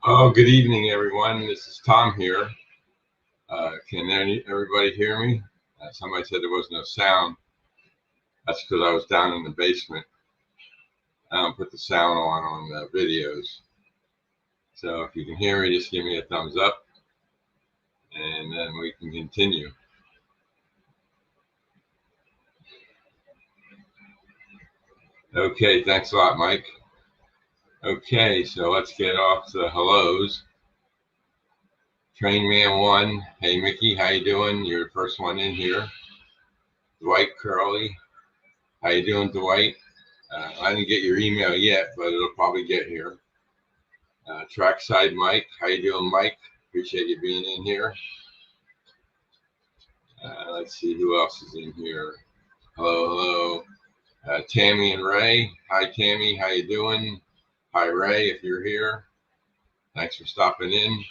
Oh, good evening, everyone. This is Tom here. Can everybody hear me? Somebody said there was no sound. That's because I was down in the basement. I don't put the sound on the videos. So if you can hear me, just give me a thumbs up, and then we can continue. Okay, thanks a lot, Mike. Okay, so let's get off the hellos. Train Man 1. Hey, Mickey, how you doing? You're the first one in here. Dwight Curley. How you doing, Dwight? I didn't get your email yet, but it'll probably get here. Trackside Mike, how you doing, Mike? Appreciate you being in here. Let's see who else is in here. Hello, hello. Tammy and Ray. Hi, Tammy. How you doing? Hi, Ray, if you're here. Thanks for stopping in.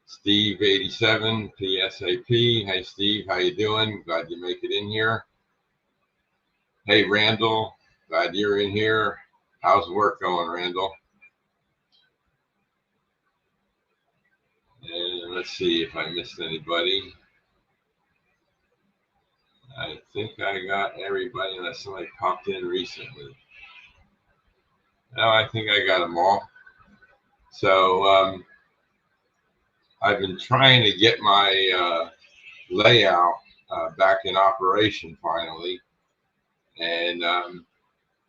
Steve 87 PSAP. Hey, Steve. How you doing? Glad you make it in here. Hey, Randall. Glad you're in here. How's work going, Randall? And let's see if I missed anybody. I think I got everybody unless somebody popped in recently. No, I think I got them all. So I've been trying to get my layout back in operation finally. And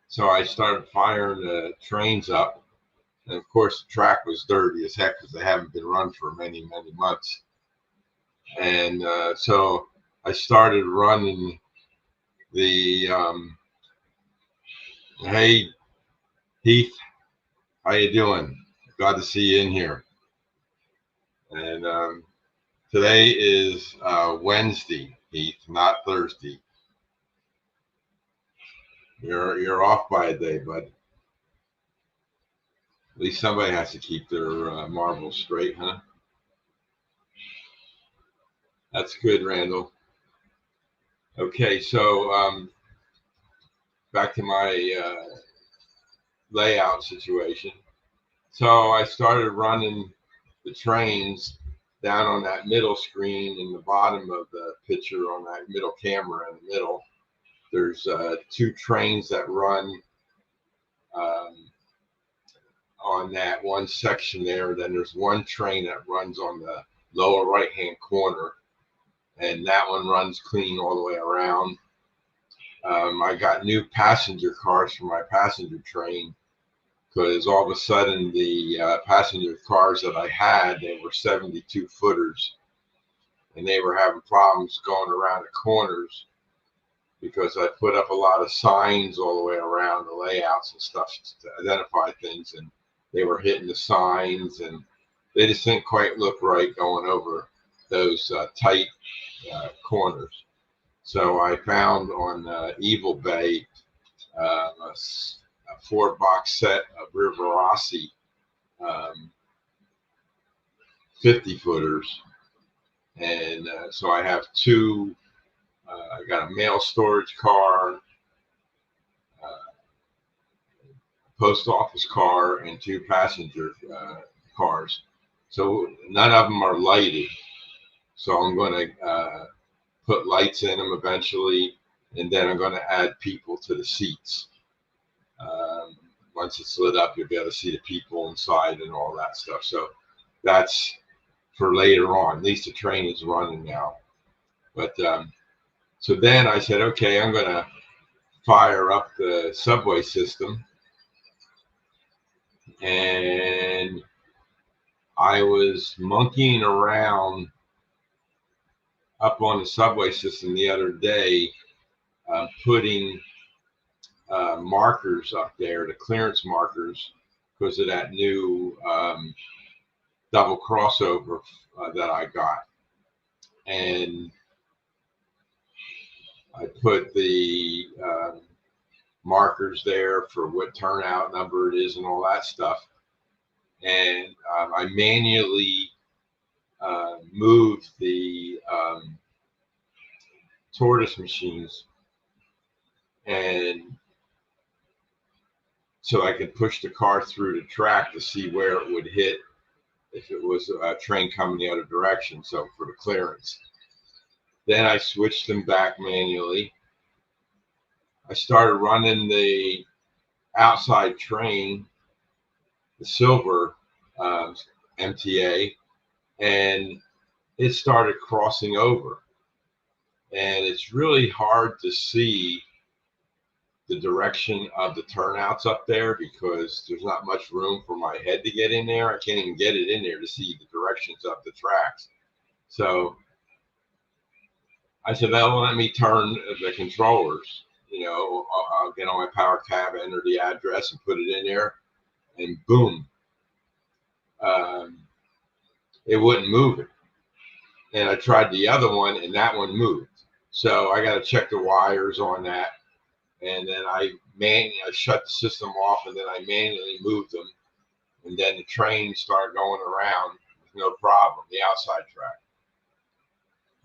so I started firing the trains up. And of course, the track was dirty as heck because they haven't been run for many, many months. And so I started running the, hey, Heath, how you doing? Glad to see you in here. And today is Wednesday, Heath, not Thursday. You're off by a day, bud. At least somebody has to keep their marbles straight, huh? That's good, Randall. Okay, so back to my layout situation. So I started running the trains down on that middle screen in the bottom of the picture on that middle camera in the middle. There's two trains that run on that one section there. Then there's one train that runs on the lower right hand corner, and that one runs clean all the way around. I got new passenger cars for my passenger train because all of a sudden the passenger cars that I had, they were 72 footers, and they were having problems going around the corners because I put up a lot of signs all the way around the layouts and stuff to identify things, and they were hitting the signs, and they just didn't quite look right going over those tight corners. So I found on Evil Bay a 4-box set of Rivarossi 50 footers, and so I have two. I got a mail storage car, post office car, and two passenger cars. So none of them are lighted. So I'm going to put lights in them eventually, and then I'm going to add people to the seats. Once it's lit up, you'll be able to see the people inside and all that stuff. So that's for later on. At least the train is running now. But so then I said, okay, I'm going to fire up the subway system. And I was monkeying around up on the subway system the other day, putting markers up there, the clearance markers, because of that new double crossover that I got. And I put the markers there for what turnout number it is and all that stuff. And I manually moved the tortoise machines, and so I could push the car through the track to see where it would hit if it was a train coming the other direction, so for the clearance. Then I switched them back manually. I started running the outside train, the silver MTA, and it started crossing over. And it's really hard to see the direction of the turnouts up there because there's not much room for my head to get in there. I can't even get it in there to see the directions of the tracks. So I said, well, let me turn the controllers. You know, I'll get on my power tab, enter the address, and put it in there, and boom, it wouldn't move it. And I tried the other one, and that one moved. So I got to check the wires on that, and then I shut the system off, and then I manually moved them, and then the train started going around with no problem, the outside track.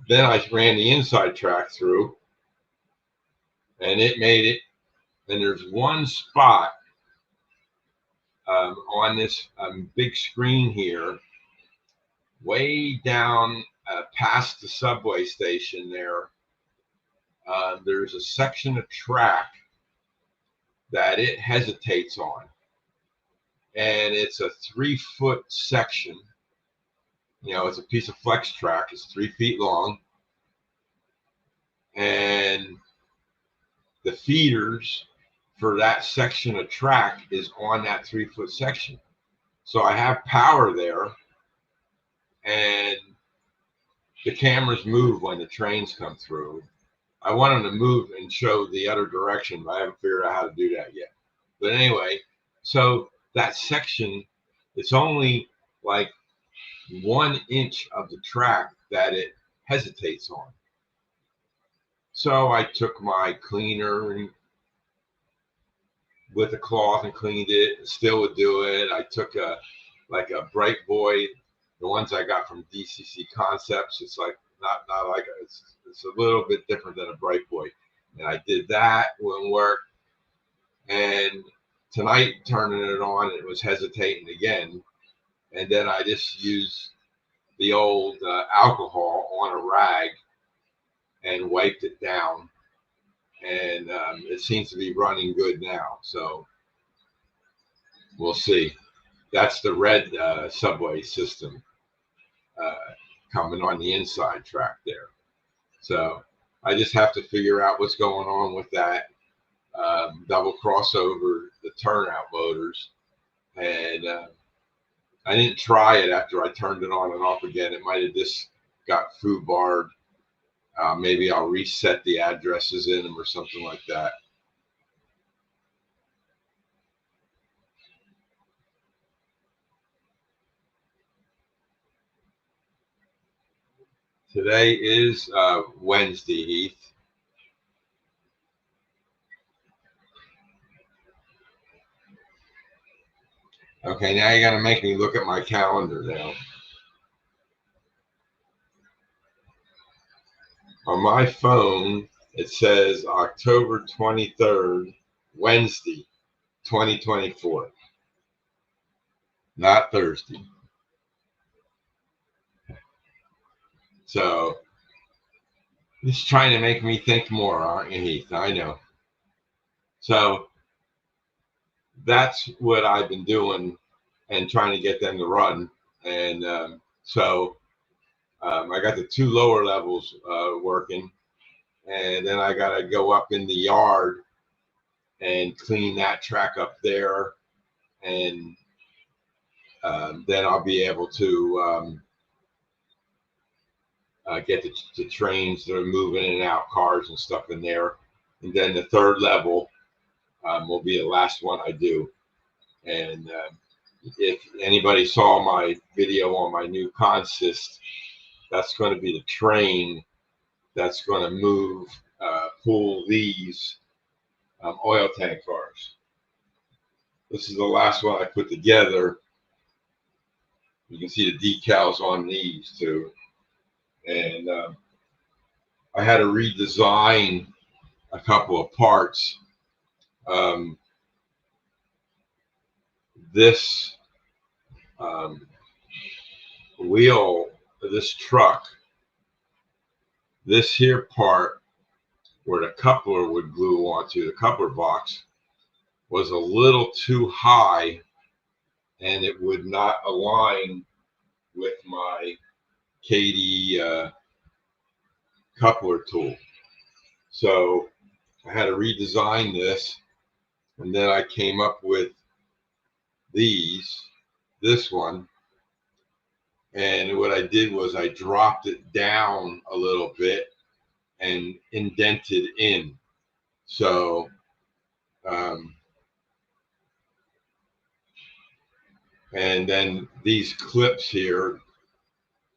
Then I ran the inside track through, and it made it. And there's one spot on this big screen here, way down past the subway station there. There's a section of track that it hesitates on. And it's a 3-foot section. You know, it's a piece of flex track. It's 3 feet long. And the feeders for that section of track is on that 3-foot section. So I have power there, and the cameras move when the trains come through. I want them to move and show the other direction, but I haven't figured out how to do that yet. But anyway, so that section, it's only like 1 inch of the track that it hesitates on. So I took my cleaner and with a cloth and cleaned it. Still would do it. I took a Bright Boy, the ones I got from DCC Concepts. It's like not like it's a little bit different than a Bright Boy, and I did that. Wouldn't work. And tonight, turning it on, it was hesitating again. And then I just used the old alcohol on a rag and wiped it down. And it seems to be running good now. So we'll see. That's the red subway system coming on the inside track there. So I just have to figure out what's going on with that. Double crossover the turnout motors. And I didn't try it after I turned it on and off again. It might have just got foobarred. Maybe I'll reset the addresses in them or something like that. Today is Wednesday, Heath. Okay, now you got to make me look at my calendar now. On my phone, it says October 23rd, Wednesday, 2024. Not Thursday. So, it's trying to make me think more, aren't you, Heath? I know. So, that's what I've been doing and trying to get them to run. And I got the 2 lower levels working. And then I got to go up in the yard and clean that track up there. And then I'll be able to get the trains that are moving in and out, cars and stuff in there. And then the 3rd level will be the last one I do. And if anybody saw my video on my new consist, that's going to be the train that's going to move, pull these oil tank cars. This is the last one I put together. You can see the decals on these too. And I had to redesign a couple of parts. This wheel of this truck, this here part where the coupler would glue onto the coupler box was a little too high, and it would not align with my KD coupler tool. So I had to redesign this, and then I came up with this one, and what I did was I dropped it down a little bit and indented in. So and then these clips here,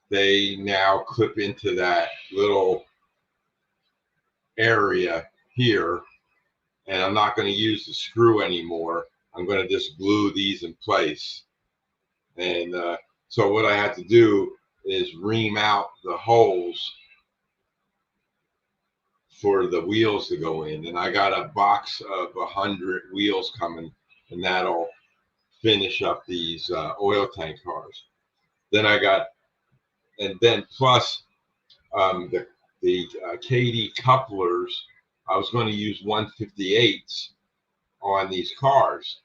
they now clip into that little area here, and I'm not going to use the screw anymore. I'm going to just glue these in place. And so what I had to do is ream out the holes for the wheels to go in, and I got a box of 100 wheels coming, and that'll finish up these oil tank cars. Then I got, and then plus the KD couplers, I was going to use 158s on these cars,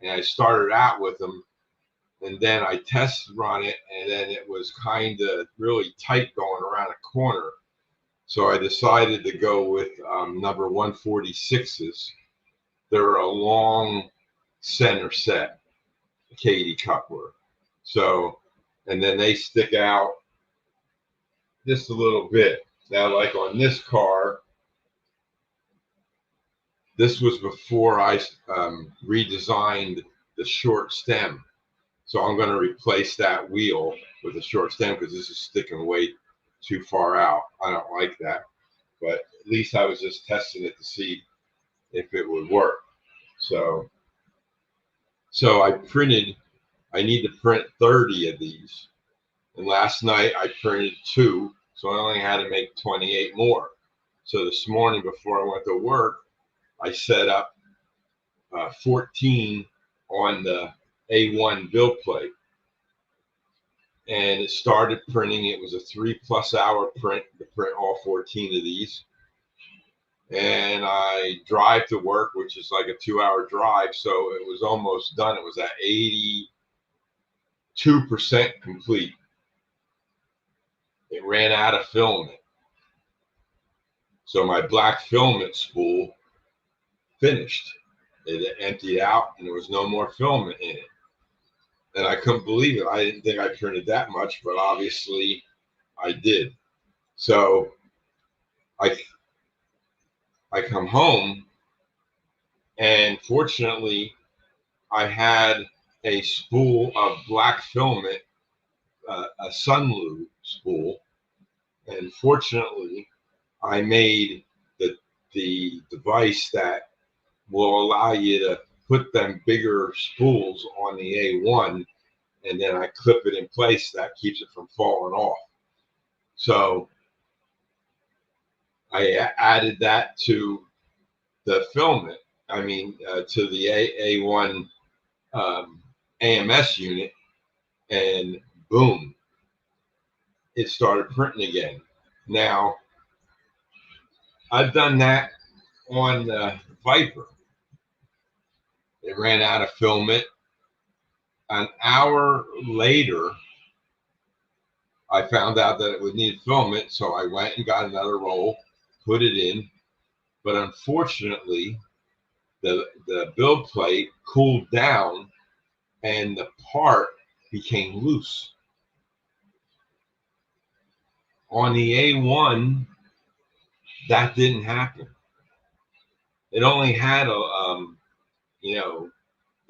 and I started out with them, and then I test run it, and then it was kind of really tight going around a corner. So I decided to go with number 146s. They're a long center set KD coupler. So, and then they stick out just a little bit. Now, like on this car, this was before I redesigned the short stem. So I'm going to replace that wheel with a short stem because this is sticking way too far out. I don't like that. But at least I was just testing it to see if it would work. So I need to print 30 of these. And last night I printed 2, so I only had to make 28 more. So this morning before I went to work, I set up 14 on the A1 build plate. And it started printing. It was a 3+ hour print to print all 14 of these. And I drive to work, which is like a 2-hour drive, so it was almost done. It was at 82% complete. It ran out of filament. So my black filament spool finished. It emptied out, and there was no more filament in it. And I couldn't believe it. I didn't think I printed that much, but obviously I did. So I come home, and fortunately I had a spool of black filament, a Sunlu spool, and fortunately I made the device that will allow you to put them bigger spools on the A1, and then I clip it in place. That keeps it from falling off. So I added that to the filament, to the A1 AMS unit, and boom, it started printing again. Now, I've done that on the Viper. It ran out of filament. An hour later, I found out that it would need filament, so I went and got another roll, put it in, but unfortunately, the build plate cooled down and the part became loose. On the A1, that didn't happen. It only had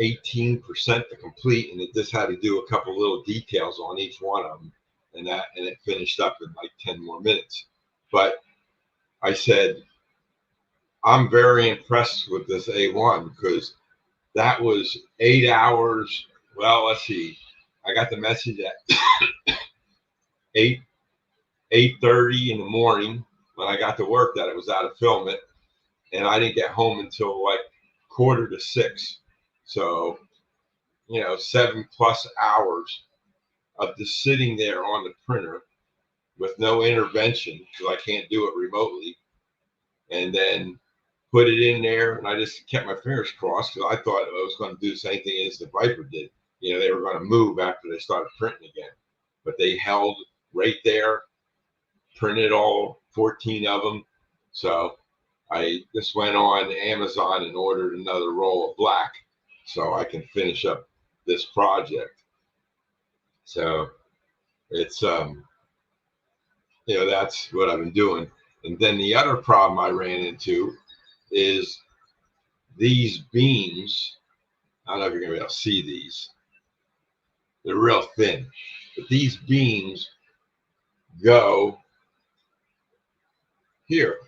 18% to complete, and it just had to do a couple little details on each one of them, and it finished up in like 10 more minutes. But I said, I'm very impressed with this A1 because that was 8 hours. Well, let's see. I got the message at 8:30 in the morning when I got to work that it was out of filament, and I didn't get home until like 5:45. So, 7+ hours of just sitting there on the printer with no intervention, because I can't do it remotely, and then put it in there, and I just kept my fingers crossed because I thought it was going to do the same thing as the Viper did. You know, they were going to move after they started printing again, but they held right there, printed all 14 of them. So I just went on Amazon and ordered another roll of black so I can finish up this project. So it's you know, that's what I've been doing. And then the other problem I ran into is these beams. I don't know if you're gonna be able to see these. They're real thin, but these beams go here,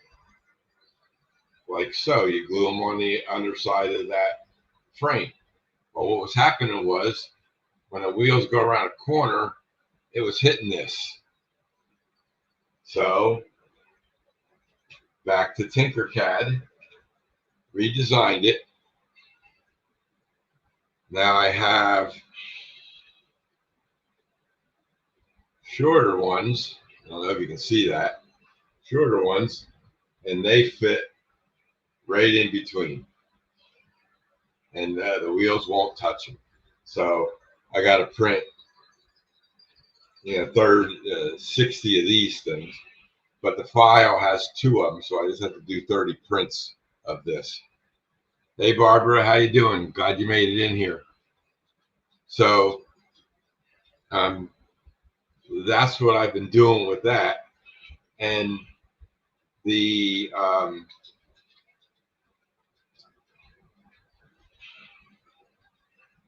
like so. You glue them on the underside of that frame. But what was happening was when the wheels go around a corner, it was hitting this. So back to Tinkercad, redesigned it. Now I have shorter ones. I don't know if you can see that. Shorter ones, and they fit right in between. And the wheels won't touch them. So I got to print, 60 of these things. But the file has 2 of them, so I just have to do 30 prints of this. Hey, Barbara, how you doing? Glad you made it in here. So that's what I've been doing with that. And the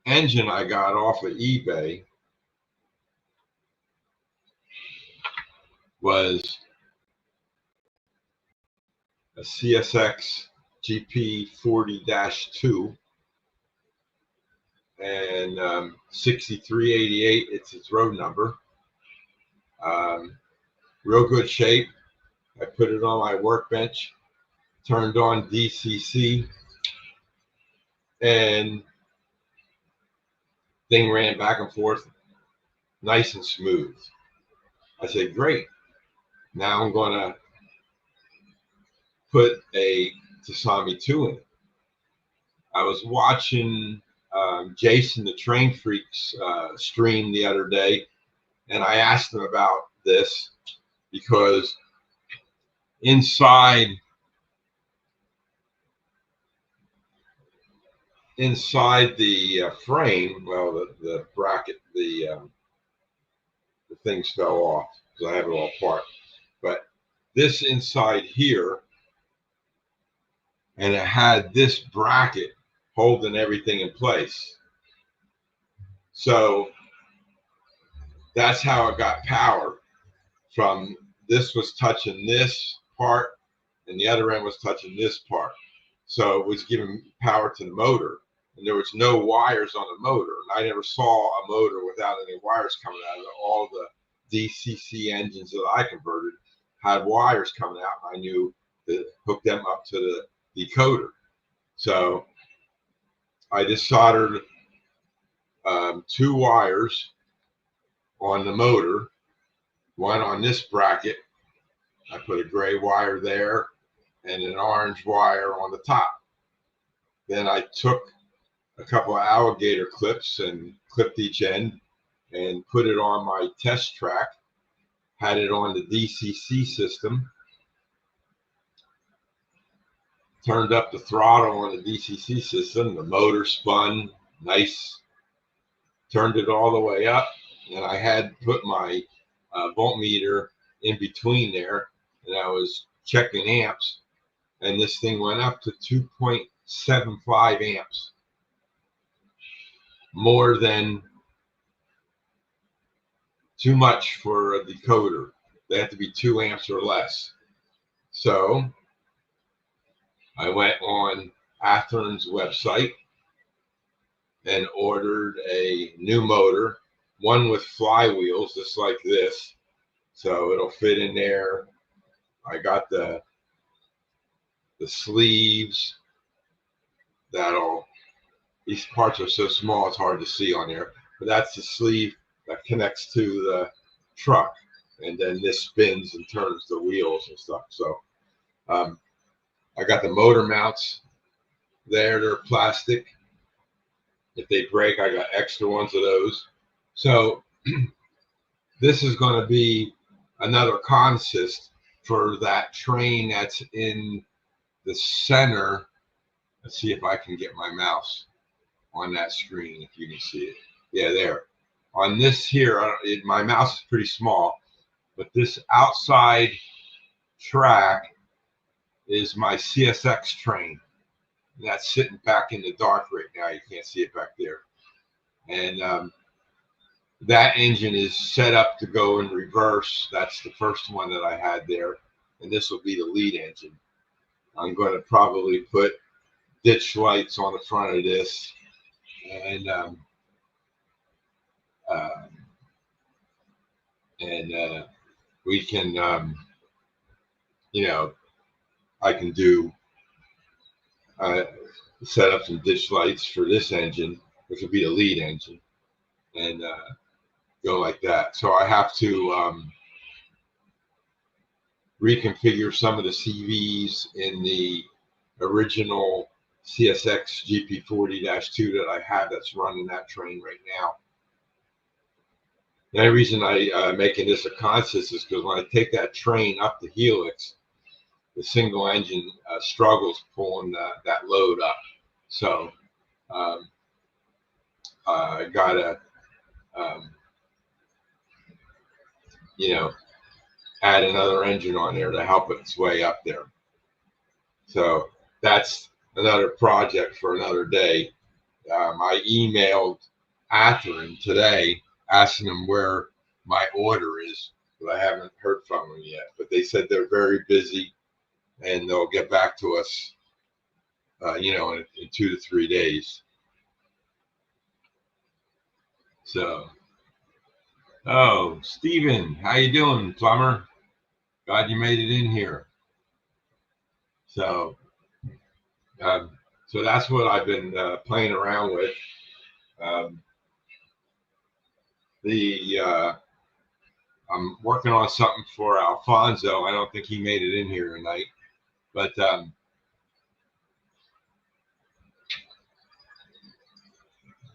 engine I got off of eBay was a CSX GP40-2 and 6388. It's its road number. Real good shape. I put it on my workbench, turned on DCC, and thing ran back and forth nice and smooth. I said, great. Now I'm going to put a Tasami 2 in it. I was watching Jason the Train Freaks stream the other day, and I asked him about this because inside the frame, well, the bracket, the things fell off because I have it all apart. But this inside here, and it had this bracket holding everything in place. So that's how it got power. From this was touching this part, and the other end was touching this part. So it was giving power to the motor. And there was no wires on the motor. And I never saw a motor without any wires coming out of it. All the DCC engines that I converted had wires coming out. And I knew to hook them up to the decoder. So I just soldered 2 wires on the motor, one on this bracket. I put a gray wire there and an orange wire on the top. Then I took a couple of alligator clips and clipped each end and put it on my test track, had it on the DCC system, turned up the throttle on the DCC system, the motor spun nice, turned it all the way up, and I had put my voltmeter in between there, and I was checking amps, and this thing went up to 2.75 amps. More than too much for a decoder. They have to be 2 amps or less. So I went on Athern's website and ordered a new motor, one with flywheels just like this, so it'll fit in there. I got the sleeves that'll, these parts are so small it's hard to see on there, but that's the sleeve that connects to the truck, and then this spins and turns the wheels and stuff. So I got the motor mounts there. They're plastic. If they break, I got extra ones of those. So this is going to be another consist for that train that's in the center. Let's see if I can get my mouse on that screen, if you can see it. Yeah, there. On this here, my mouse is pretty small, but this outside track is my CSX train. And that's sitting back in the dark right now. You can't see it back there. And that engine is set up to go in reverse. That's the first one that I had there. And this will be the lead engine. I'm going to probably put ditch lights on the front of this. And we can, you know, I can do set up some ditch lights for this engine, which will be the lead engine, and go like that. So I have to reconfigure some of the CVs in the original CSX GP40-2 that I have that's running that train right now. The only reason I making this a consist is because when I take that train up the helix, the single engine struggles pulling that load up. So I gotta, you know, add another engine on there to help its way up there. So that's another project for another day. I emailed Atherton today asking them where my order is, but I haven't heard from them yet. But they said they're very busy and they'll get back to us, you know, in 2 to 3 days. So, oh, Steven, how you doing, plumber? Glad you made it in here. So, so that's what I've been playing around with. I'm working on something for Alfonso. I don't think he made it in here tonight, but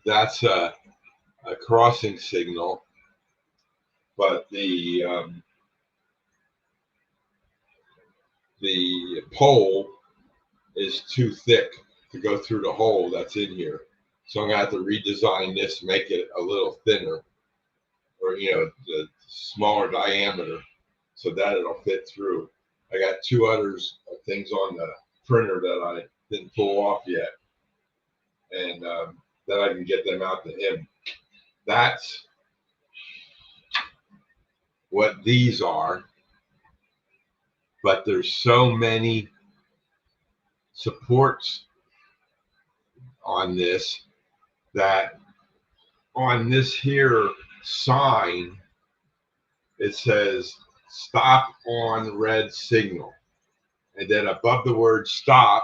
that's a crossing signal. But the pole is too thick to go through the hole that's in here. So I'm gonna have to redesign this, make it a little thinner, or you know, the smaller diameter, so that it'll fit through. I got 2 others things on the printer that I didn't pull off yet, and then I can get them out to him. That's what these are, but there's so many supports on this that on this here sign it says stop on red signal, and then above the word stop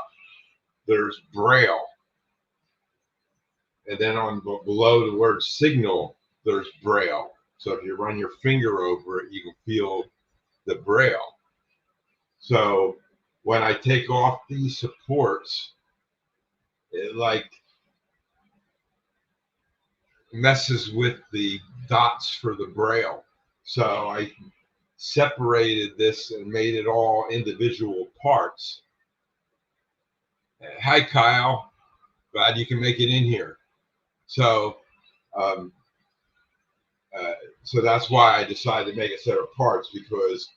there's braille, and then on below the word signal there's braille. So if you run your finger over it you can feel the braille. So when I take off these supports, it like messes with the dots for the braille. So I separated this and made it all individual parts. Hi, Kyle. Glad you can make it in here. So, so that's why I decided to make a set of parts, because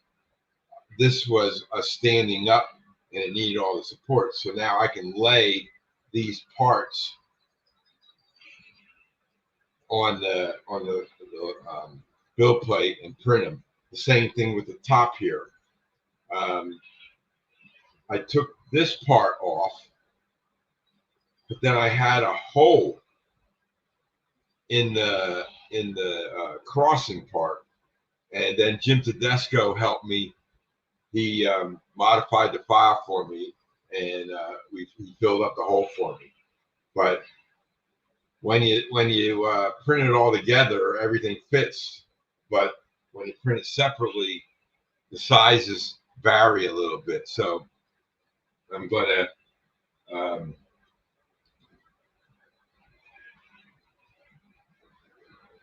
this was a standing up and it needed all the support. So now I can lay these parts on the build plate and print them. The same thing with the top here. I took this part off, but then I had a hole in the crossing part, and then Jim Tedesco helped me. He modified the file for me, and he filled up the hole for me. But when you print it all together, everything fits. But when you print it separately, the sizes vary a little bit. So I'm going to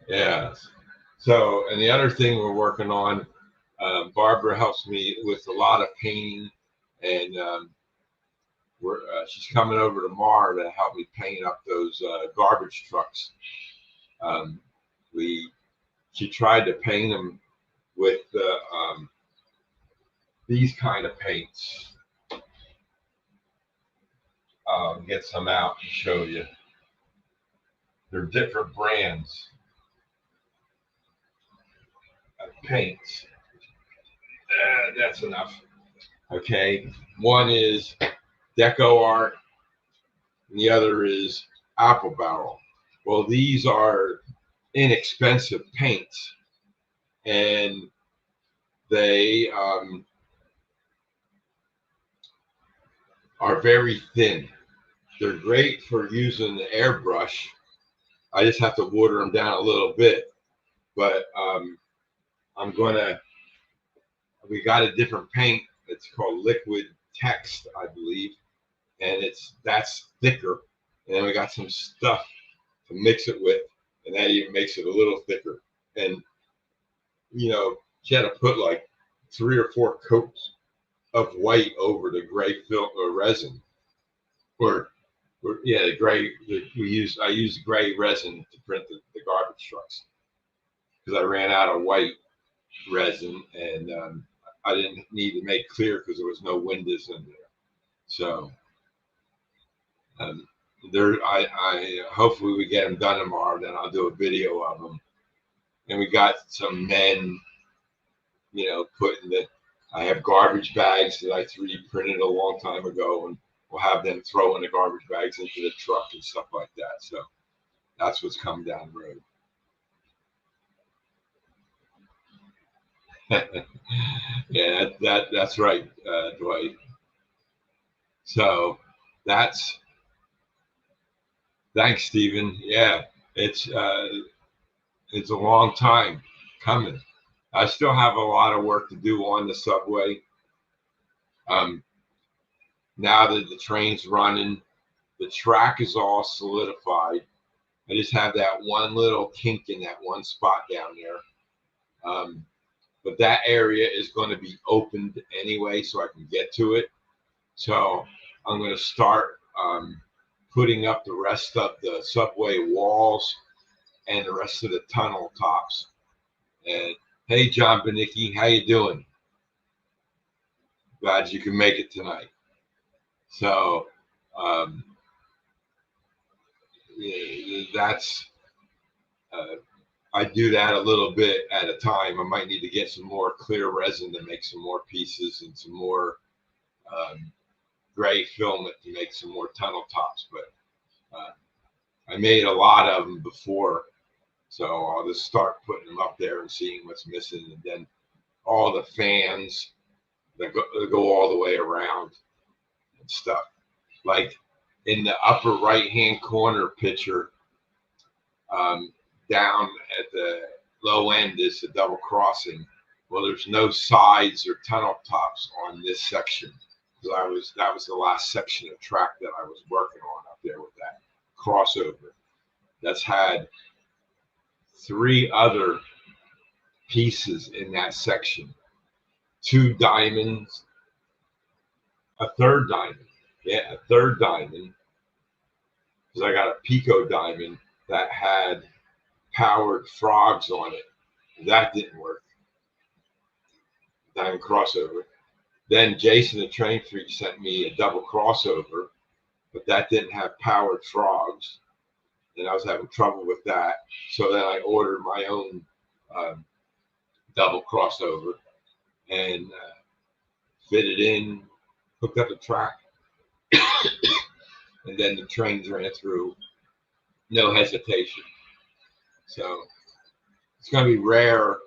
yeah. So, and the other thing we're working on, Barbara helps me with a lot of painting, and she's coming over tomorrow to help me paint up those garbage trucks. Um, she tried to paint them with these kind of paints. Get some out and show you. They're different brands of paints. That's enough. Okay, one is Deco Art, and the other is Apple Barrel. Well, these are inexpensive paints, and they are very thin. They're great for using the airbrush. I just have to water them down a little bit, but we got a different paint. It's called Liquid Text, I believe, and that's thicker. And then we got some stuff to mix it with, and that even makes it a little thicker. And she had to put like 3 or 4 coats of white over the gray film or resin, the gray. I used gray resin to print the garbage trucks because I ran out of white resin, and I didn't need to make clear because there was no windows in there. So I hopefully we get them done tomorrow. Then I'll do a video of them. And we got some men, I have garbage bags that I 3D printed a long time ago, and we'll have them throwing the garbage bags into the truck and stuff like that. So that's what's coming down the road. Yeah, that's right, Dwight. So thanks, Stephen. Yeah, it's a long time coming. I still have a lot of work to do on the subway. Now that the train's running, the track is all solidified. I just have that one little kink in that one spot down there. But that area is going to be opened anyway, so I can get to it. So I'm going to start putting up the rest of the subway walls and the rest of the tunnel tops. And hey, John Benicki, how you doing? Glad you can make it tonight. So that's I do that a little bit at a time. I might need to get some more clear resin to make some more pieces and some more gray filament to make some more tunnel tops. But I made a lot of them before, so I'll just start putting them up there and seeing what's missing, and then all the fans that go all the way around and stuff. Like in the upper right-hand corner picture, down at the low end is the double crossing. Well, there's no sides or tunnel tops on this section because that was the last section of track that I was working on up there with that crossover. That's had 3 other pieces in that section. 2 diamonds, a third diamond. Yeah, a third diamond. Because I got a Pico diamond that had powered frogs on it. That didn't work. Diamond crossover. Then Jason the Train Freak sent me a double crossover, but that didn't have powered frogs. And I was having trouble with that. So then I ordered my own double crossover and fitted in, hooked up the track, and then the trains ran through, no hesitation. So it's going to be rare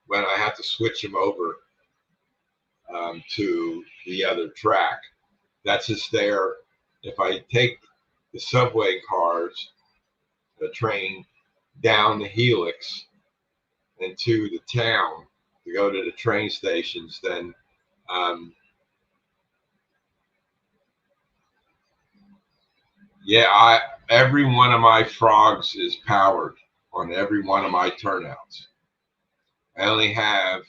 when I have to switch them over to the other track. That's just there. If I take the subway cars the train down the helix into the town to go to the train stations, then yeah, every one of my frogs is powered on every one of my turnouts. I only have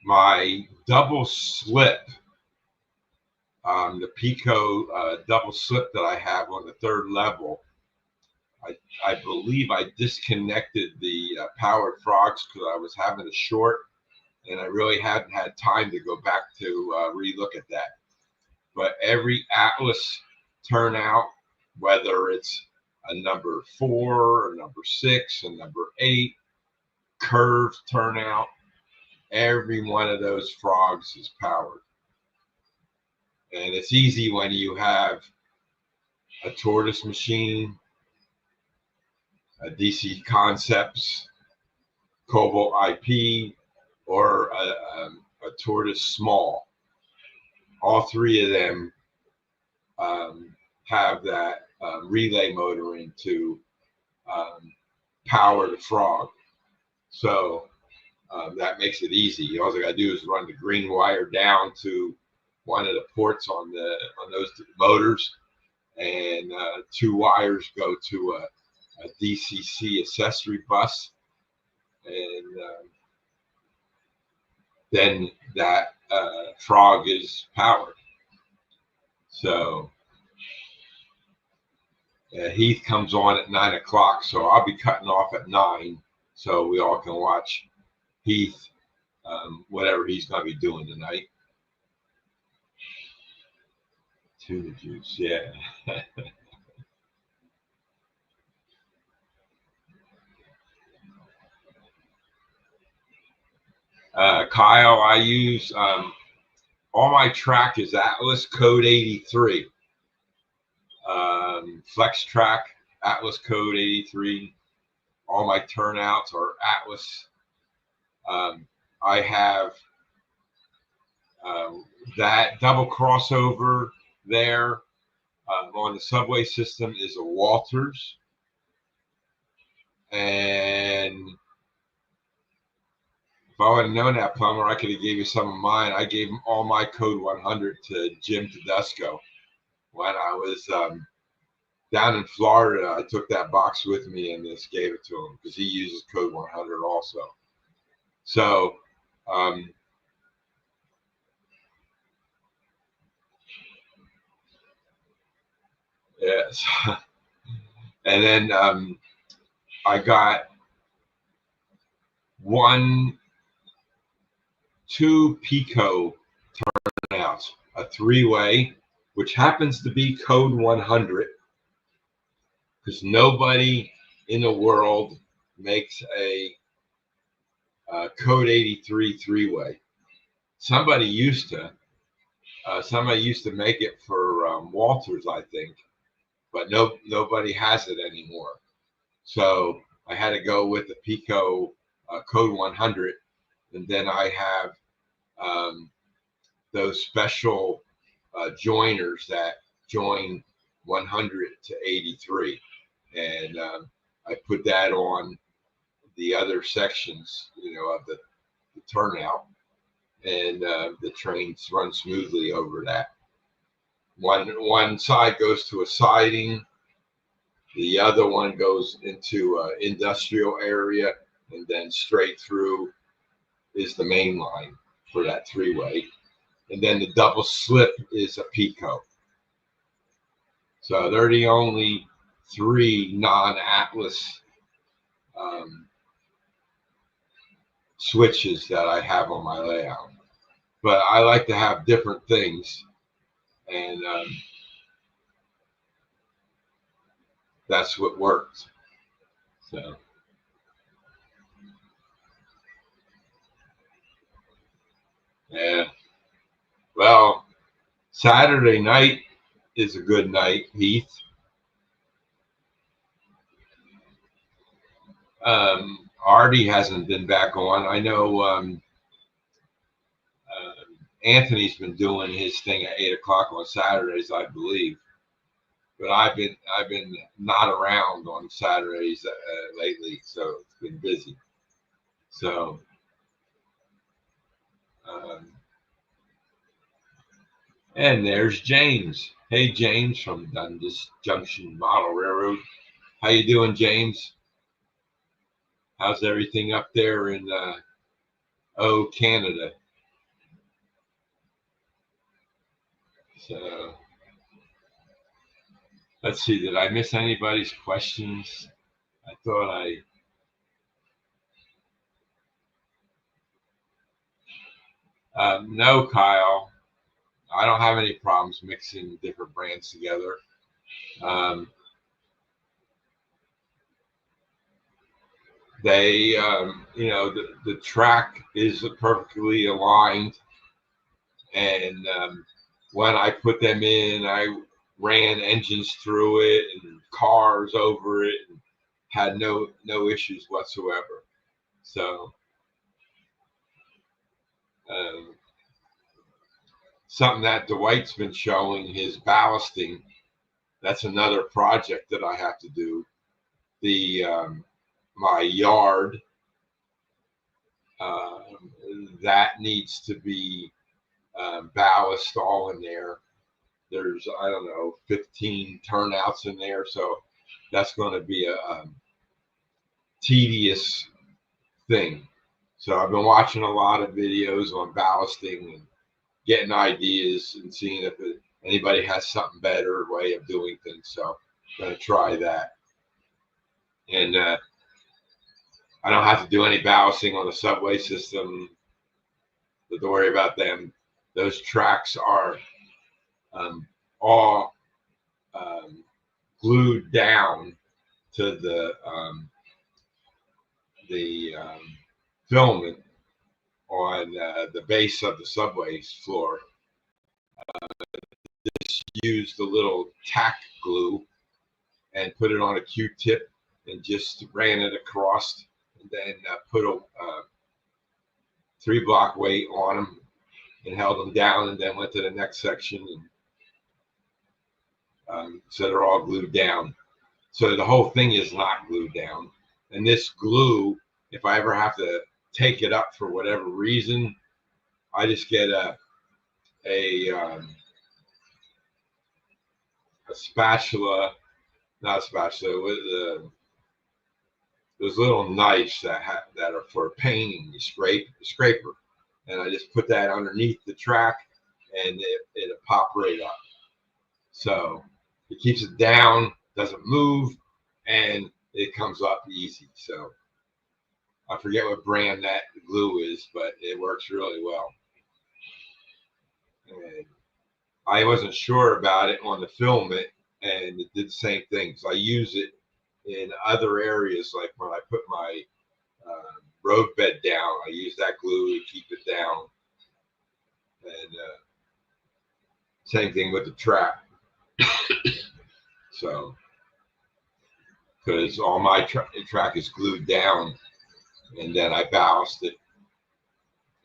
my double slip, the Pico double slip that I have on the third level. I believe I disconnected the powered frogs because I was having a short, and I really hadn't had time to go back to relook at that. But every Atlas turnout, whether it's a number 4, a number 6, a number 8, curved turnout, every one of those frogs is powered. And it's easy when you have a tortoise machine, a DC Concepts, Cobalt IP, or a tortoise small. All three of them have that relay motoring to power the frog. So that makes it easy. All I got to do is run the green wire down to one of the ports on those motors, and 2 wires go to a DCC accessory bus, and then that frog is powered. So Heath comes on at 9 o'clock, so I'll be cutting off at 9, so we all can watch Heath, whatever he's going to be doing tonight. Tuna juice, yeah. Kyle, I use all my track is Atlas code 83. Flex track, Atlas code 83. All my turnouts are Atlas. I have that double crossover there on the subway system is a Walters. And if I would have known that, Plumber, I could have gave you some of mine. I gave all my code 100 to Jim Tedesco when I was down in Florida. I took that box with me and just gave it to him because he uses code 100 also. So yes. And then I got 2 Pico turnouts, a 3-way, which happens to be code 100, because nobody in the world makes a code 83 3-way. Somebody used to make it for Walters, I think, but nobody has it anymore. So I had to go with the Pico code 100, and then I have those special joiners that join 100 to 83, and I put that on the other sections, of the turnout, and the trains run smoothly over that. One side goes to a siding, the other one goes into an industrial area, and then straight through is the main line for that 3-way. And then the double slip is a Pico. So they're the only 3 non-Atlas switches that I have on my layout. But I like to have different things, and that's what works. So yeah. Well, Saturday night is a good night, Heath. Artie hasn't been back on. I know Anthony's been doing his thing at 8 o'clock on Saturdays, I believe. but I've been not around on Saturdays lately, so it's been busy. So um, and there's James. Hey James from Dundas Junction Model Railroad. How you doing, James? How's everything up there in Canada? So let's see. Did I miss anybody's questions? I thought no, Kyle. I don't have any problems mixing different brands together. Um, the track is perfectly aligned, and when I put them in, I ran engines through it and cars over it, and had no issues whatsoever. So um, something that Dwight's been showing his ballasting. That's another project that I have to do. The My yard that needs to be ballast all in there. There's, I don't know, 15 turnouts in there, so that's going to be a tedious thing. So I've been watching a lot of videos on ballasting and getting ideas and seeing if anybody has something better way of doing things. So I'm going to try that. And I don't have to do any ballasting on the subway system. Don't worry about them. Those tracks are all glued down to the filament on the base of the subway's floor. Just used a little tack glue and put it on a Q-tip and just ran it across, and then put a 3-block weight on them and held them down, and then went to the next section, and so they're all glued down. So the whole thing is not glued down. And this glue, if I ever have to take it up for whatever reason, I just get a spatula, not a spatula, with those little knives that are for painting, the scraper, and I just put that underneath the track, and it'll pop right up. So it keeps it down, doesn't move, and it comes up easy. So I forget what brand that glue is, but it works really well. And I wasn't sure about it on the filament, and it did the same thing. So I use it in other areas, like when I put my road bed down, I use that glue to keep it down. And same thing with the track. So, because all my track is glued down, and then I ballast it,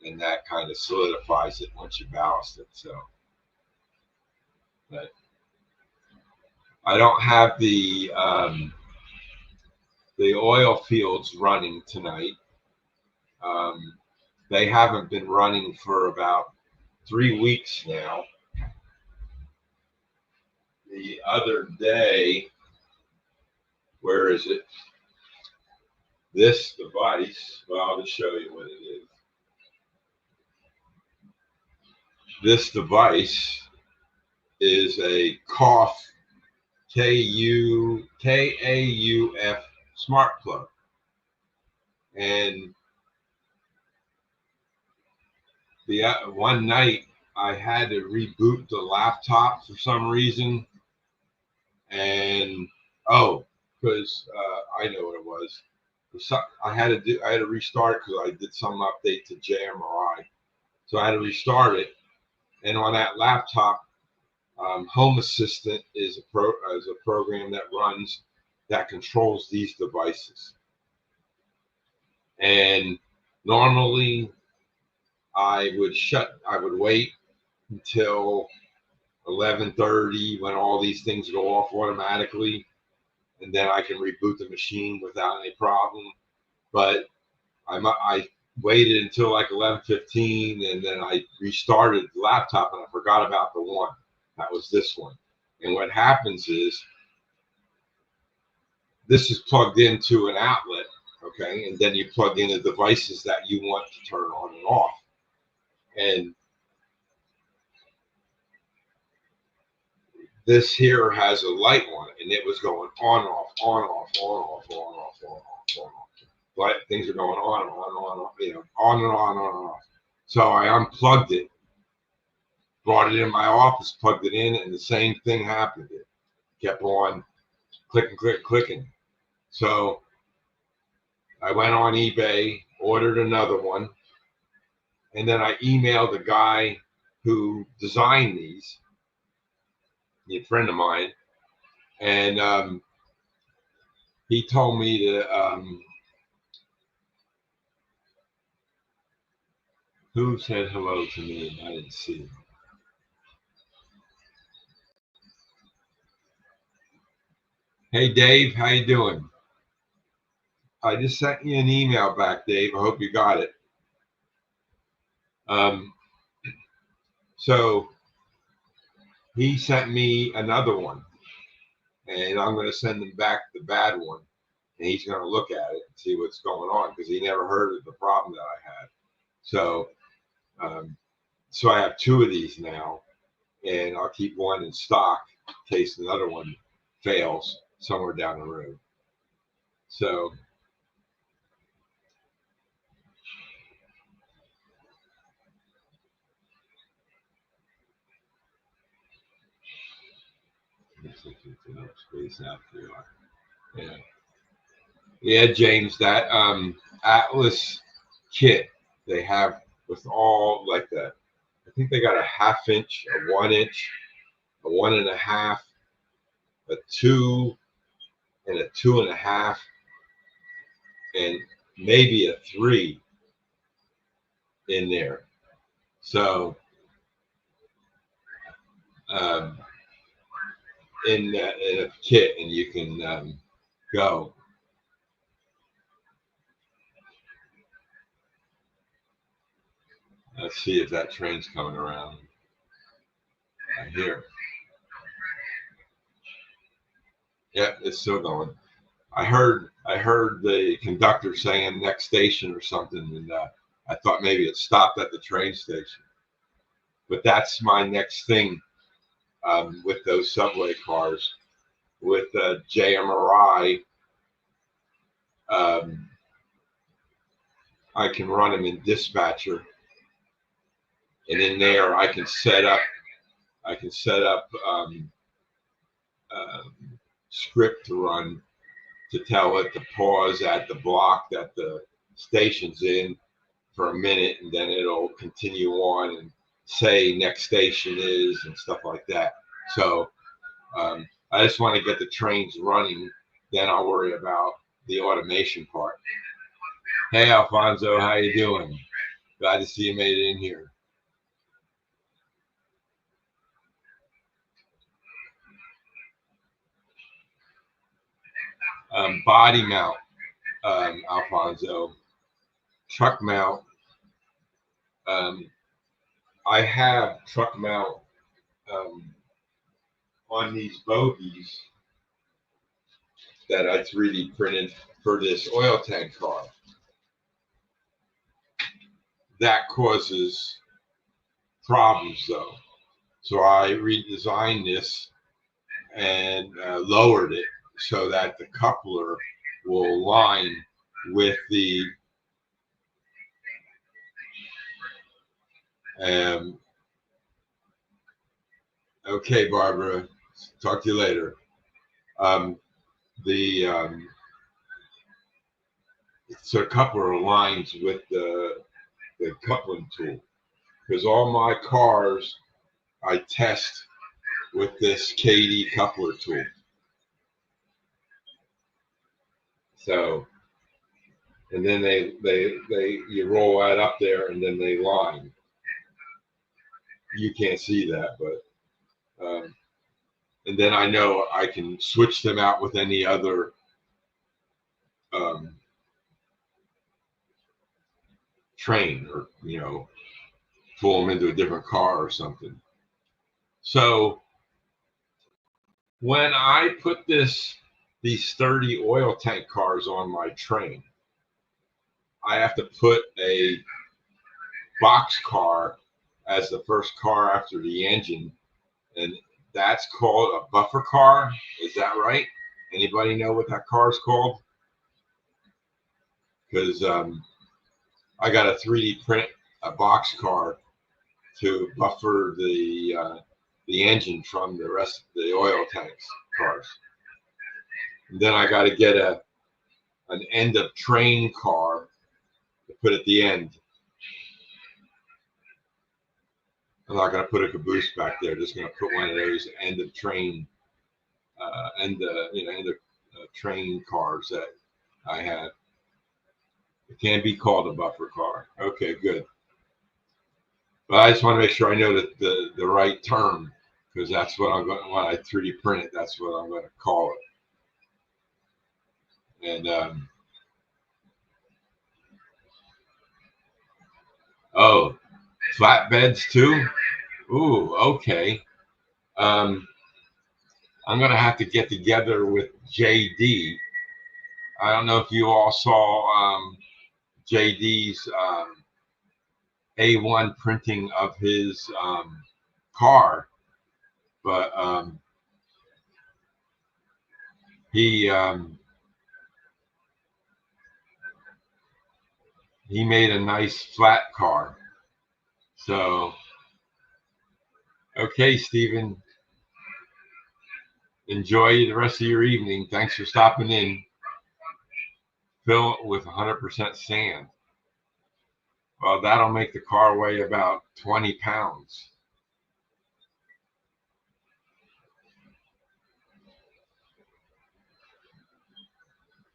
and that kind of solidifies it once you ballast it. So, but I don't have the oil fields running tonight. They haven't been running for about 3 weeks now. The other day, where is it? This device, well, I'll just show you what it is. This device is a KAUF, KAUF smart plug. And the one night I had to reboot the laptop for some reason. And because I know what it was. I had to restart it because I did some update to JMRI. So I had to restart it. And on that laptop, Home Assistant is a program that runs, that controls these devices. And normally I would wait until 11:30 when all these things go off automatically, and then I can reboot the machine without any problem. But I waited until like 11:15, and then I restarted the laptop, and I forgot about the one. That was this one. And what happens is this is plugged into an outlet, okay, and then you plug in the devices that you want to turn on and off. And this here has a light on it, and it was going on, off, on, off, on, off, on, off, on, off, on, off. But things are going on, you know, on and on and off. So I unplugged it, brought it in my office, plugged it in, and the same thing happened. It kept on clicking, clicking, clicking. So I went on eBay, ordered another one, and then I emailed the guy who designed these, a friend of mine, and he told me to, who said hello to me and I didn't see him? Hey, Dave, how you doing? I just sent you an email back, Dave. I hope you got it. So he sent me another one, and I'm going to send him back the bad one, and he's going to look at it and see what's going on because he never heard of the problem that I had. So, so I have two of these now, and I'll keep one in stock in case another one fails somewhere down the road. So, space out there. Yeah. Yeah, James, that Atlas kit they have with all like the, I think they got a 1/2 inch, a 1 inch, a 1.5, a 2, and a 2.5, and maybe a 3 in there. So um, in a kit, and you can go. Let's see if that train's coming around. I hear. Yeah, it's still going. I heard the conductor saying next station or something, and I thought maybe it stopped at the train station. But that's my next thing with those subway cars. With JMRI, I can run them in dispatcher, and in there I can set up script to run to tell it to pause at the block that the station's in for a minute, and then it'll continue on and say next station is and stuff like that. So I just want to get the trains running, then I'll worry about the automation part. Hey, Alfonso, how you doing? Glad to see you made it in here. Body mount, Alfonso. Truck mount. I have truck mount on these bogies that I 3D printed for this oil tank car. That causes problems though. So I redesigned this and lowered it so that the coupler will align with the okay, Barbara, talk to you later. The so coupler aligns with the coupling tool, because all my cars I test with this KD coupler tool. So, and then they you roll that up there and then they line. You can't see that, but And then I know I can switch them out with any other train, or pull them into a different car or something. So when I put these 30 oil tank cars on my train, I have to put a box car as the first car after the engine, and that's called a buffer car. Is that right? Anybody know what that car is called? Because I got a 3D print a box car to buffer the engine from the rest of the oil tanks cars. And then I got to get an end of train car to put at the end. I'm not going to put a caboose back there. Just going to put one of those end of train, end of train cars that I have. It can be called a buffer car. Okay, good. But I just want to make sure I know that the right term, because that's what I'm going. When I 3D print it, that's what I'm going to call it. And oh, flatbeds too. Ooh, okay. I'm going to have to get together with JD. I don't know if you all saw JD's A1 printing of his car, but he made a nice flat car. So, okay, Stephen, enjoy the rest of your evening. Thanks for stopping in. Fill it with 100% sand. Well, that'll make the car weigh about 20 pounds.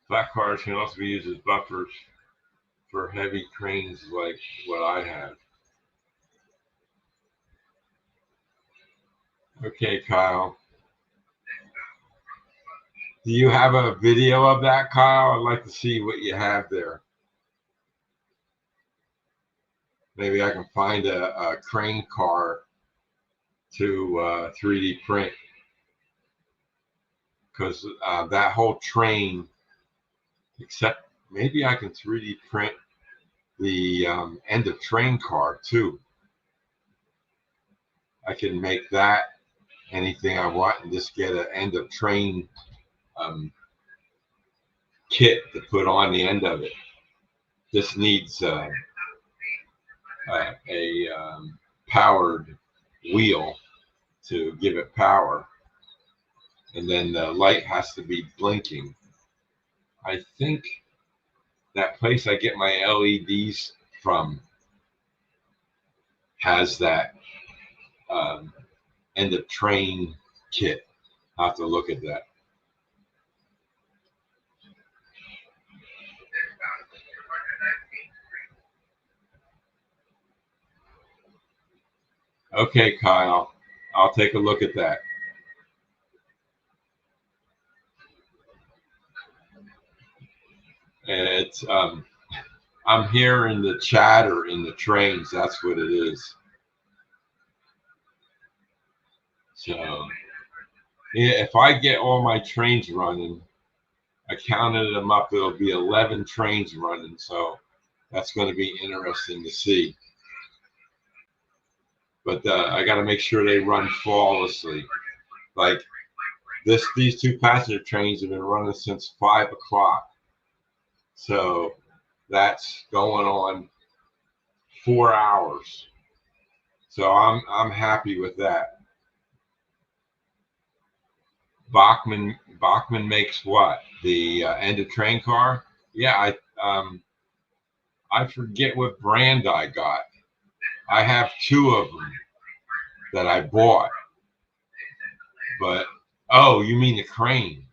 Flat cars can also be used as buffers for heavy cranes like what I have. Okay, Kyle. Do you have a video of that, Kyle? I'd like to see what you have there. Maybe I can find a crane car to 3D print, because that whole train, except maybe I can 3D print the end of train car too. I can make that anything I want and just get an end of train kit to put on the end of it. This needs a powered wheel to give it power, and then the light has to be blinking. I think that place I get my LEDs from has that end of train kit. I'll have to look at that. Okay, Kyle, I'll take a look at that. It's I'm hearing the chatter in the trains. That's what it is. So yeah, if I get all my trains running, I counted them up. It'll be 11 trains running. So that's going to be interesting to see. But I got to make sure they run flawlessly. Like these two passenger trains have been running since 5 o'clock. So that's going on 4 hours. So I'm happy with that. Bachman makes what? The end of train car? Yeah, I forget what brand I got. I have 2 of them that I bought. But oh, you mean the crane,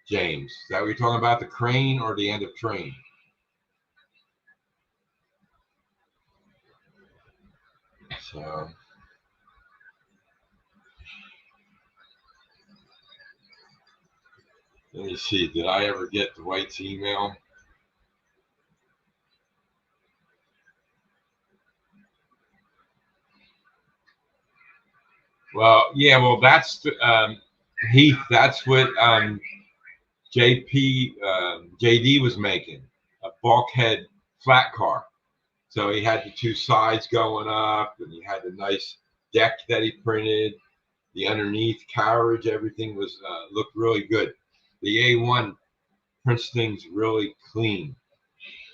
James? Is that what you're talking about? The crane or the end of train? So Let me see. Did I ever get Dwight's email? Well, yeah. Well, that's Heath. That's what JD was making, a bulkhead flat car. So he had the two sides going up, and he had the nice deck that he printed. The underneath carriage, everything was looked really good. The A1 prints things really clean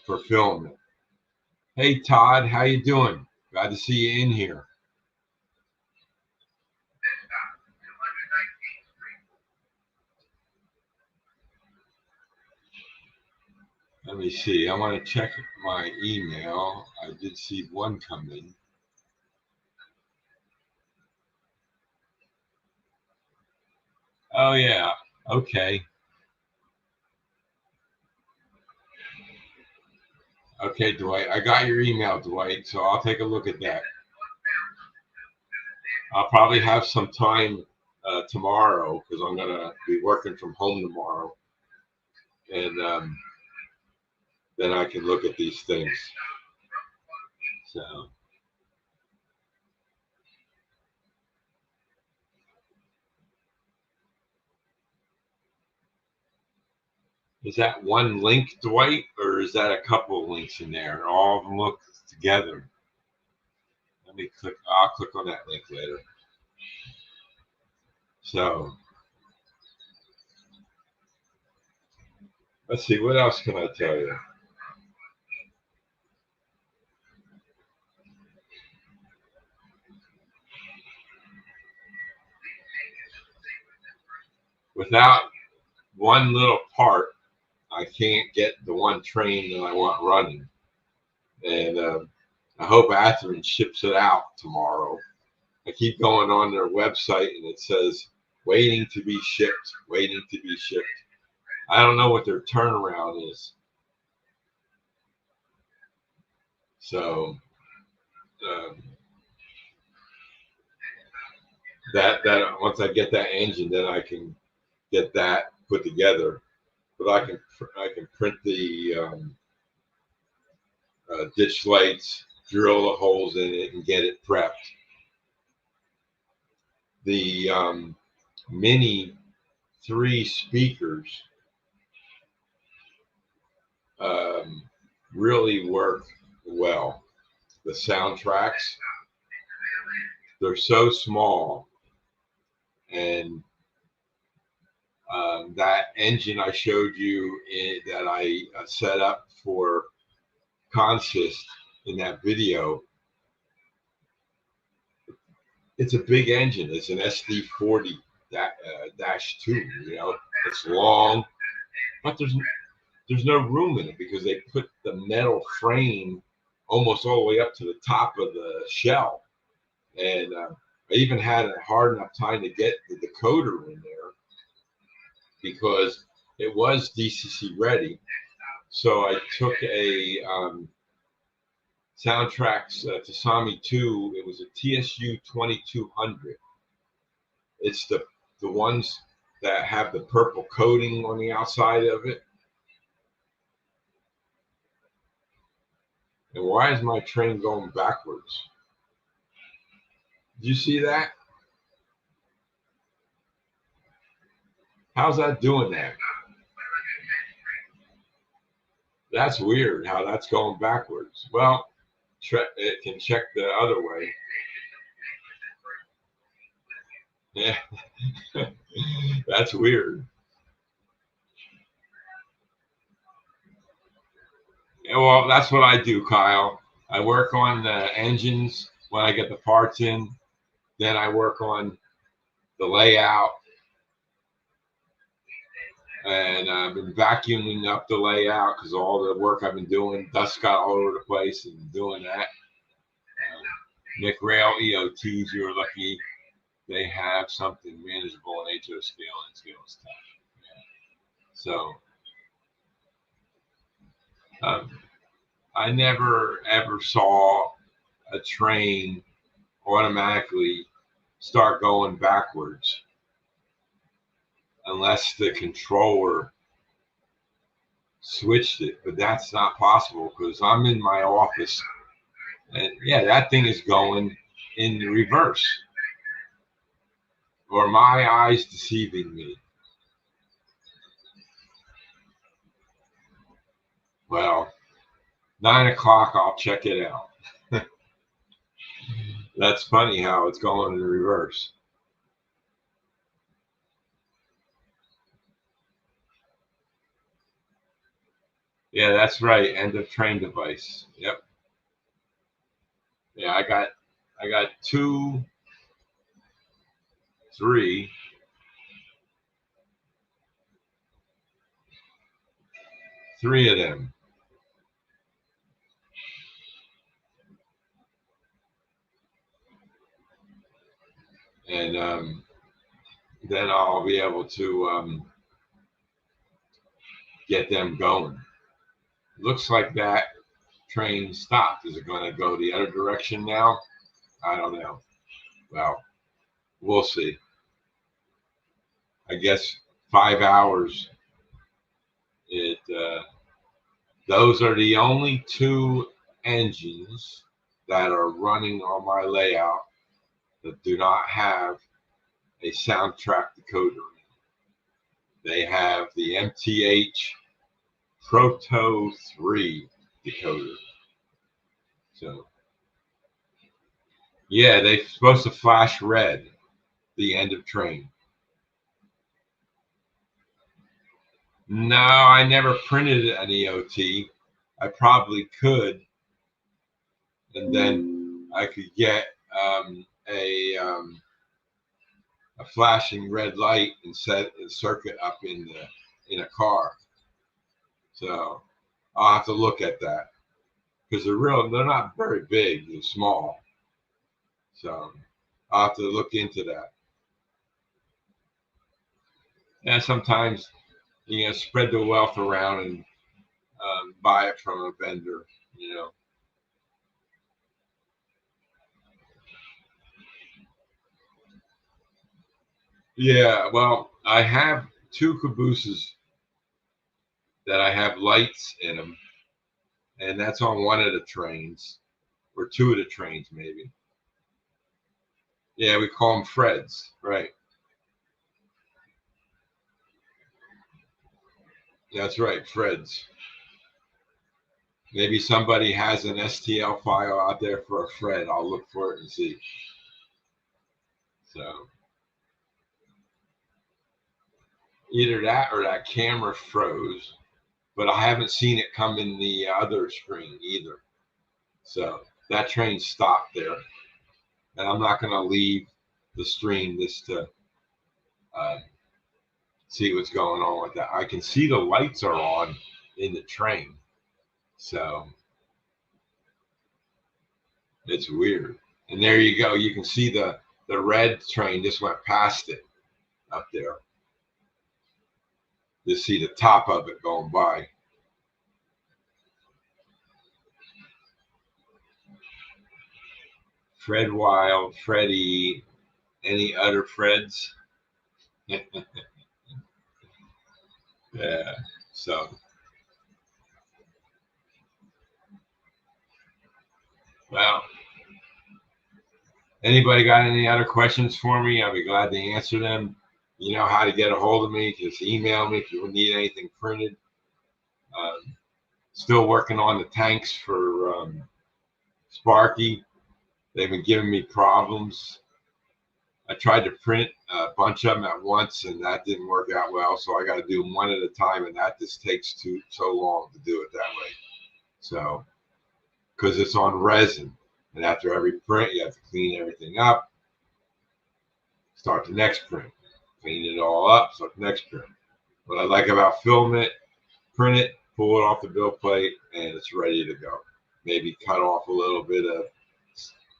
for filming. Hey Todd, how you doing? Glad to see you in here. Let me see. I want to check my email. I did see one come in. Oh yeah. Okay. Okay, Dwight. I got your email, Dwight. So I'll take a look at that. I'll probably have some time tomorrow because I'm gonna be working from home tomorrow, and then I can look at these things. So is that one link, Dwight, or is that a couple of links in there? All of them look together. Let me click. I'll click on that link later. So let's see. What else can I tell you? Without one little part, I can't get the one train that I want running. And I hope Atherin ships it out tomorrow. I keep going on their website and it says waiting to be shipped, waiting to be shipped. I don't know what their turnaround is. So um, that once I get that engine, then I can get that put together. But I can print the ditch lights, drill the holes in it, and get it prepped. The Mini 3 speakers um, really work well. The soundtracks, they're so small, and that engine I showed you that I set up for Consist in that video, it's a big engine. It's an SD40 dash 2. It's long, but there's no room in it because they put the metal frame almost all the way up to the top of the shell. And I even had a hard enough time to get the decoder in there because it was DCC ready. So I took a Soundtrax Tasami 2. It was a TSU 2200. It's the ones that have the purple coating on the outside of it. And why is my train going backwards? Did you see that? How's that doing that? That's weird how that's going backwards. Well, it can check the other way. Yeah, that's weird. Yeah, well, that's what I do, Kyle. I work on the engines when I get the parts in. Then I work on the layout, and I've been vacuuming up the layout because all the work I've been doing, dust got all over the place, and doing that. McRail EOTs, you're lucky they have something manageable in HO scale and scale stuff. Yeah. So um, I never ever saw a train automatically start going backwards. unless the controller switched it, but that's not possible because I'm in my office, and yeah, that thing is going in reverse. Or my eyes deceiving me? Well, 9 o'clock, I'll check it out. That's funny how it's going in reverse. Yeah, that's right. End of train device. Yep. Yeah, I got two, three, three of them. And then I'll be able to get them going. Looks like that train stopped. Is it going to go the other direction now? I don't know. Well, we'll see. I guess 5 hours. It those are the only two engines that are running on my layout that do not have a soundtrack decoder. They have the MTH Proto 3 decoder. So yeah, they're supposed to flash red the end of train. No, I never printed an EOT. I probably could, and then I could get a flashing red light and set a circuit up in a car. So I'll have to look at that because they're not very big, they're small. So I'll have to look into that. And sometimes spread the wealth around and buy it from a vendor. You know. Yeah, well, I have two cabooses that I have lights in them, and that's on one of the trains, or two of the trains, maybe. Yeah, we call them Freds, right? That's right, Freds. Maybe somebody has an STL file out there for a Fred. I'll look for it and see. So either that or that camera froze, but I haven't seen it come in the other screen either. So that train stopped there, and I'm not going to leave the stream just to uh, see what's going on with that. I can see the lights are on in the train, so it's weird. And there you go. You can see the red train just went past it up there. You see the top of it going by. Fred Wild, Freddie, any other Freds? Yeah. So, well, anybody got any other questions for me? I'll be glad to answer them. You know how to get a hold of me. Just email me if you need anything printed. Still working on the tanks for Sparky. They've been giving me problems. I tried to print a bunch of them at once, and that didn't work out well. So I got to do them one at a time, and that just takes so long to do it that way. So, because it's on resin, and after every print, you have to clean everything up, start the next print, clean it all up, start the next print. What I like about film it, print it, pull it off the bill plate, and it's ready to go. Maybe cut off a little bit of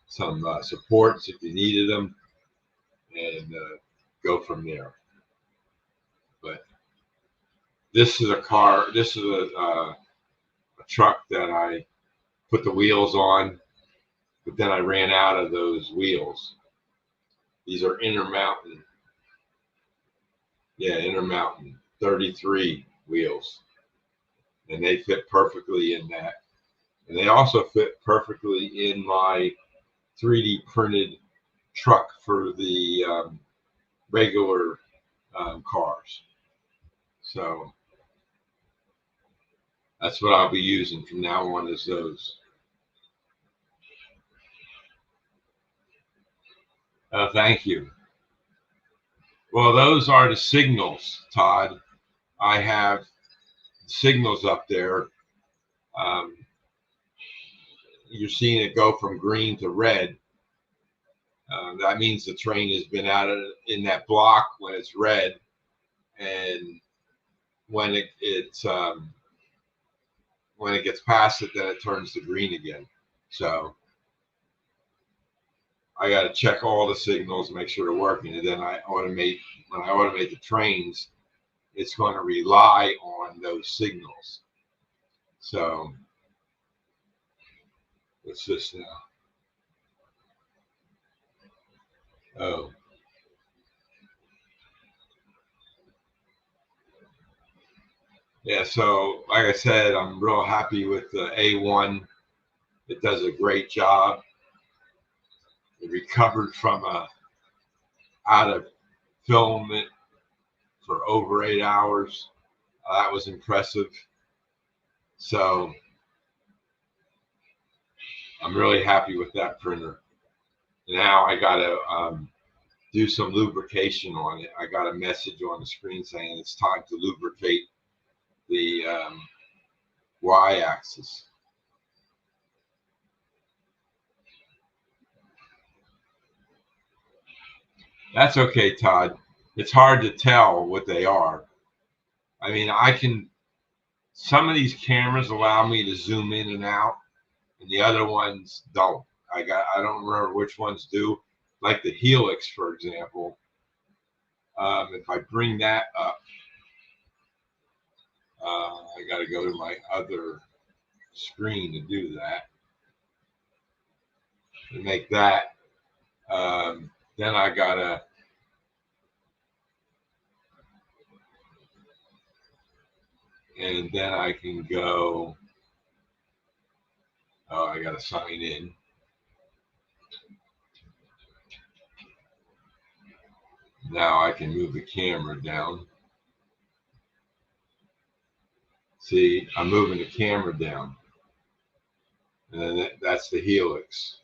some supports if you needed them, and go from there. But this is a car. This is a truck that I put the wheels on, but then I ran out of those wheels. These are Intermountain Yeah, Intermountain 33 wheels, and they fit perfectly in that. And they also fit perfectly in my 3D printed truck for the regular cars. So that's what I'll be using from now on, is those. Thank you. Well, those are the signals, Todd. I have signals up there. Um, you're seeing it go from green to red. That means the train has been out in that block when it's red, and when when it gets past it, then it turns to green again. So I got to check all the signals, make sure they're working, and then I automate. When I automate the trains, it's going to rely on those signals. So what's this now? Oh, yeah. So like I said, I'm real happy with the A1. It does a great job. It recovered from a out of filament for over 8 hours. That was impressive. So I'm really happy with that printer. Now I got to do some lubrication on it. I got a message on the screen saying it's time to lubricate the y-axis. That's okay, Todd. It's hard to tell what they are. I mean, some of these cameras allow me to zoom in and out, and the other ones don't. I don't remember which ones do. Like the Helix, for example. If I bring that up, I got to go to my other screen to do that. To make that, then I gotta. And then I can go. Oh, I gotta sign in. Now I can move the camera down. See, I'm moving the camera down. And then that's the Helix.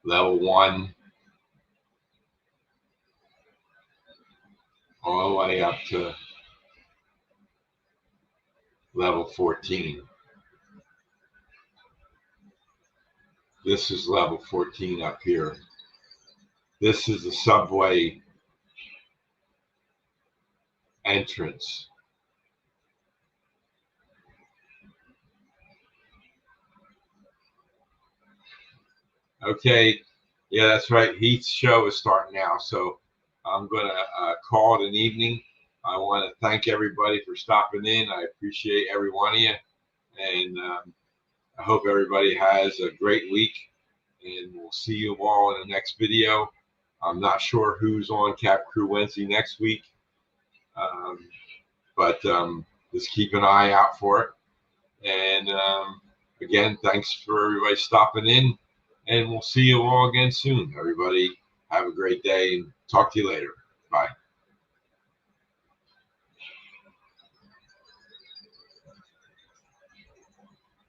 Level 1, all the way up to level 14. This is level 14 up here. This is the subway entrance. Okay, yeah, that's right. Heath's show is starting now, so I'm going to call it an evening. I want to thank everybody for stopping in. I appreciate every one of you, and I hope everybody has a great week, and we'll see you all in the next video. I'm not sure who's on Cap Crew Wednesday next week, but just keep an eye out for it. And again, thanks for everybody stopping in, and we'll see you all again soon. Everybody, have a great day, and talk to you later. Bye.